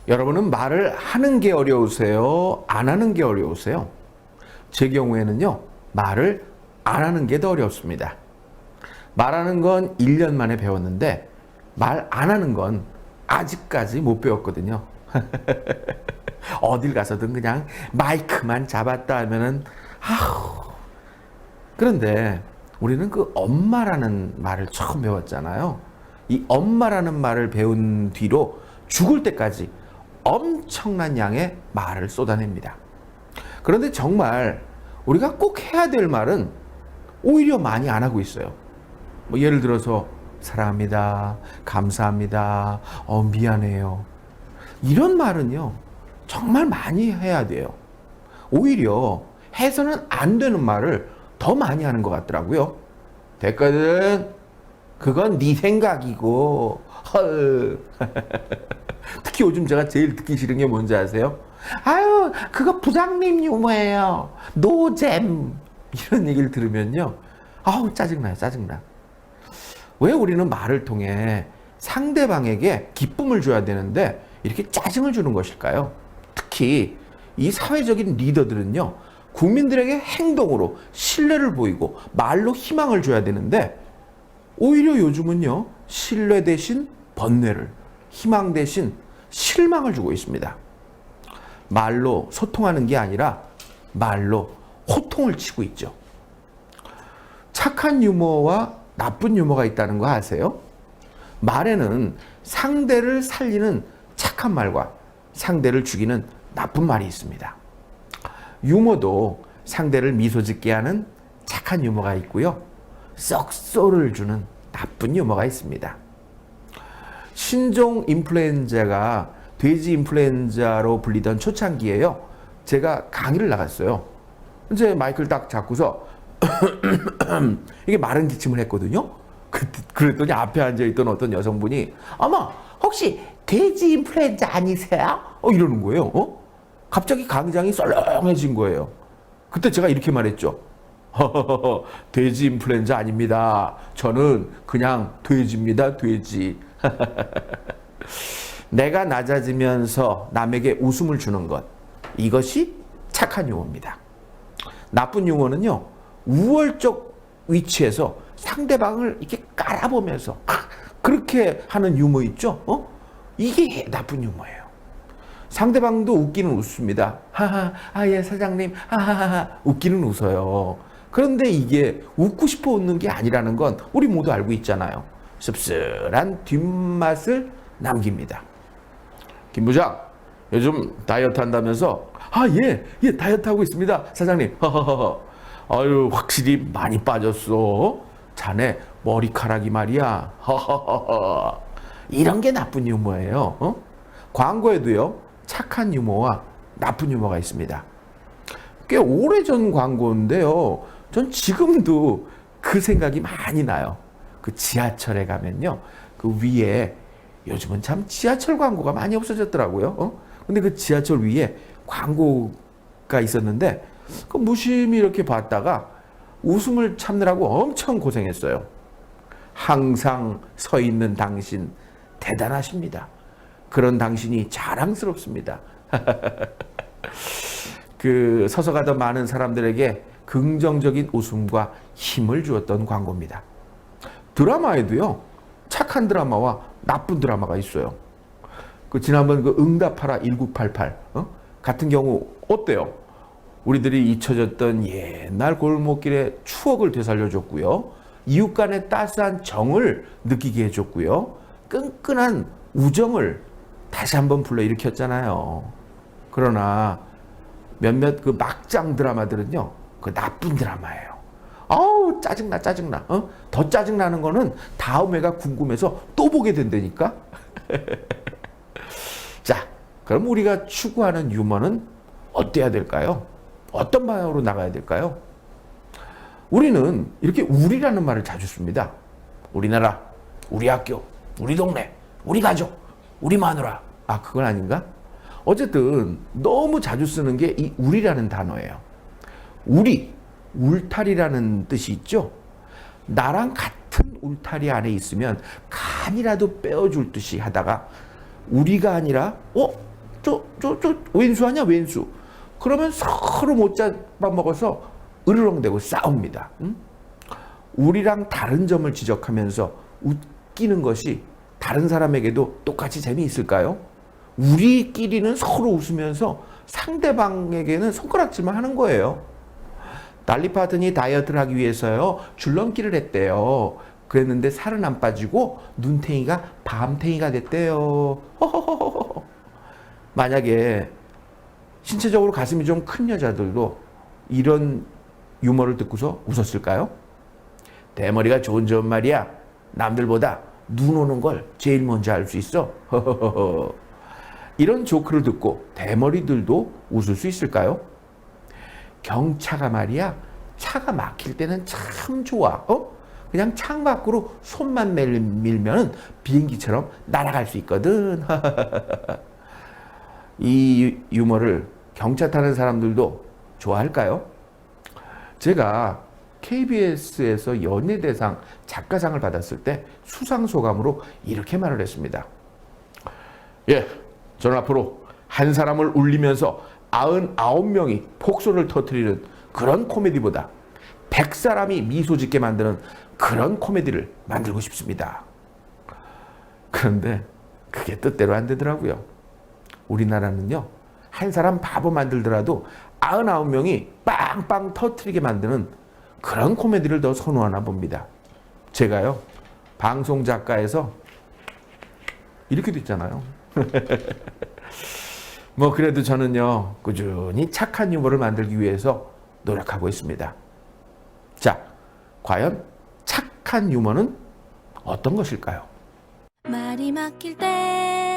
여러분은 말을 하는 게 어려우세요? 안 하는 게 어려우세요? 제 경우에는요, 말을 안 하는 게 더 어렵습니다. 말하는 건 1년 만에 배웠는데, 말 안 하는 건 아직까지 못 배웠거든요. 어딜 가서든 그냥 마이크만 잡았다 하면은, 아우. 그런데 우리는 그 엄마라는 말을 처음 배웠잖아요. 이 엄마라는 말을 배운 뒤로 죽을 때까지 엄청난 양의 말을 쏟아냅니다. 그런데 정말 우리가 꼭 해야 될 말은 오히려 많이 안 하고 있어요. 뭐 예를 들어서 사랑합니다, 감사합니다, 미안해요. 이런 말은요, 정말 많이 해야 돼요. 오히려 해서는 안 되는 말을 더 많이 하는 것 같더라고요. 됐거든. 그건 네 생각이고. 헐. 특히 요즘 제가 제일 듣기 싫은 게 뭔지 아세요? 아유, 그거 부장님 유머예요. 노잼. 이런 얘기를 들으면요. 아우, 짜증나요, 짜증나. 왜 우리는 말을 통해 상대방에게 기쁨을 줘야 되는데 이렇게 짜증을 주는 것일까요? 특히 이 사회적인 리더들은요, 국민들에게 행동으로 신뢰를 보이고 말로 희망을 줘야 되는데 오히려 요즘은요, 신뢰 대신 번뇌를, 희망 대신 실망을 주고 있습니다. 말로 소통하는 게 아니라 말로 호통을 치고 있죠. 착한 유머와 나쁜 유머가 있다는 거 아세요? 말에는 상대를 살리는 착한 말과 상대를 죽이는 나쁜 말이 있습니다. 유머도 상대를 미소 짓게 하는 착한 유머가 있고요. 썩소를 주는 나쁜 유머가 있습니다. 신종 인플루엔자가 돼지 인플루엔자로 불리던 초창기에요. 제가 강의를 나갔어요. 이제 마이크를 딱 잡고서 이게 마른 기침을 했거든요. 그랬더니 앞에 앉아있던 어떤 여성분이 어머, 혹시 돼지 인플루엔자 아니세요? 이러는 거예요. 갑자기 강장이 썰렁해진 거예요. 그때 제가 이렇게 말했죠. 돼지 인플루엔자 아닙니다. 저는 그냥 돼지입니다. 돼지. 내가 낮아지면서 남에게 웃음을 주는 것, 이것이 착한 유머입니다. 나쁜 유머는요, 우월적 위치에서 상대방을 이렇게 깔아보면서 그렇게 하는 유머 있죠? 이게 나쁜 유머예요. 상대방도 웃기는 웃습니다. 하하, 예, 사장님, 하하하, 웃기는 웃어요. 그런데 이게 웃고 싶어 웃는 게 아니라는 건 우리 모두 알고 있잖아요. 씁쓸한 뒷맛을 남깁니다. 김 부장, 요즘 다이어트 한다면서? 예, 다이어트 하고 있습니다, 사장님. 아유, 확실히 많이 빠졌어. 자네 머리카락이 말이야. 이런 게 나쁜 유머예요. 광고에도요, 착한 유머와 나쁜 유머가 있습니다. 꽤 오래전 광고인데요, 전 지금도 그 생각이 많이 나요. 그 지하철에 가면요, 그 위에, 요즘은 참 지하철 광고가 많이 없어졌더라고요. 근데 그 지하철 위에 광고가 있었는데 그 무심히 이렇게 봤다가 웃음을 참느라고 엄청 고생했어요. 항상 서 있는 당신 대단하십니다. 그런 당신이 자랑스럽습니다. 그 서서 가던 많은 사람들에게 긍정적인 웃음과 힘을 주었던 광고입니다. 드라마에도요, 착한 드라마와 나쁜 드라마가 있어요. 그 지난번 그 응답하라 1988 같은 경우 어때요? 우리들이 잊혀졌던 옛날 골목길의 추억을 되살려줬고요. 이웃 간의 따스한 정을 느끼게 해줬고요. 끈끈한 우정을 다시 한번 불러일으켰잖아요. 그러나 몇몇 그 막장 드라마들은요, 그 나쁜 드라마예요. 아우, 짜증나. 더 짜증나는 거는 다음 회가 궁금해서 또 보게 된다니까. 자, 그럼 우리가 추구하는 유머는 어때야 될까요? 어떤 방향으로 나가야 될까요? 우리는 이렇게 우리라는 말을 자주 씁니다. 우리나라, 우리 학교, 우리 동네, 우리 가족, 우리 마누라. 그건 아닌가? 어쨌든 너무 자주 쓰는 게 이 우리라는 단어예요. 우리, 울타리라는 뜻이 있죠. 나랑 같은 울타리 안에 있으면 간이라도 빼어줄 듯이 하다가 우리가 아니라 저 왼수 아니야 왼수. 그러면 서로 못 잡아먹어서 으르렁대고 싸웁니다. 응? 우리랑 다른 점을 지적하면서 웃기는 것이 다른 사람에게도 똑같이 재미있을까요? 우리끼리는 서로 웃으면서 상대방에게는 손가락질만 하는 거예요. 달리 파튼이 다이어트를 하기 위해서요 줄넘기를 했대요. 그랬는데 살은 안 빠지고 눈탱이가 밤탱이가 됐대요. 허허허허. 만약에 신체적으로 가슴이 좀 큰 여자들도 이런 유머를 듣고서 웃었을까요? 대머리가 좋은 말이야. 남들보다 눈 오는 걸 제일 먼저 알 수 있어. 허허허허. 이런 조크를 듣고 대머리들도 웃을 수 있을까요? 경차가 말이야 차가 막힐 때는 참 좋아. 그냥 창 밖으로 손만 밀면은 비행기처럼 날아갈 수 있거든. 이 유머를 경차 타는 사람들도 좋아할까요? 제가 KBS에서 연예대상 작가상을 받았을 때 수상소감으로 이렇게 말을 했습니다. 예, 저는 앞으로 한 사람을 울리면서 99명이 폭소를 터뜨리는 그런 코미디보다 100사람이 미소 짓게 만드는 그런 코미디를 만들고 싶습니다. 그런데 그게 뜻대로 안 되더라고요. 우리나라는요, 한 사람 바보 만들더라도 99명이 빵빵 터뜨리게 만드는 그런 코미디를 더 선호하나 봅니다. 제가요, 방송 작가에서 이렇게 됐잖아요. 뭐 그래도 저는요 꾸준히 착한 유머를 만들기 위해서 노력하고 있습니다. 자, 과연 착한 유머는 어떤 것일까요? 말이 막힐 때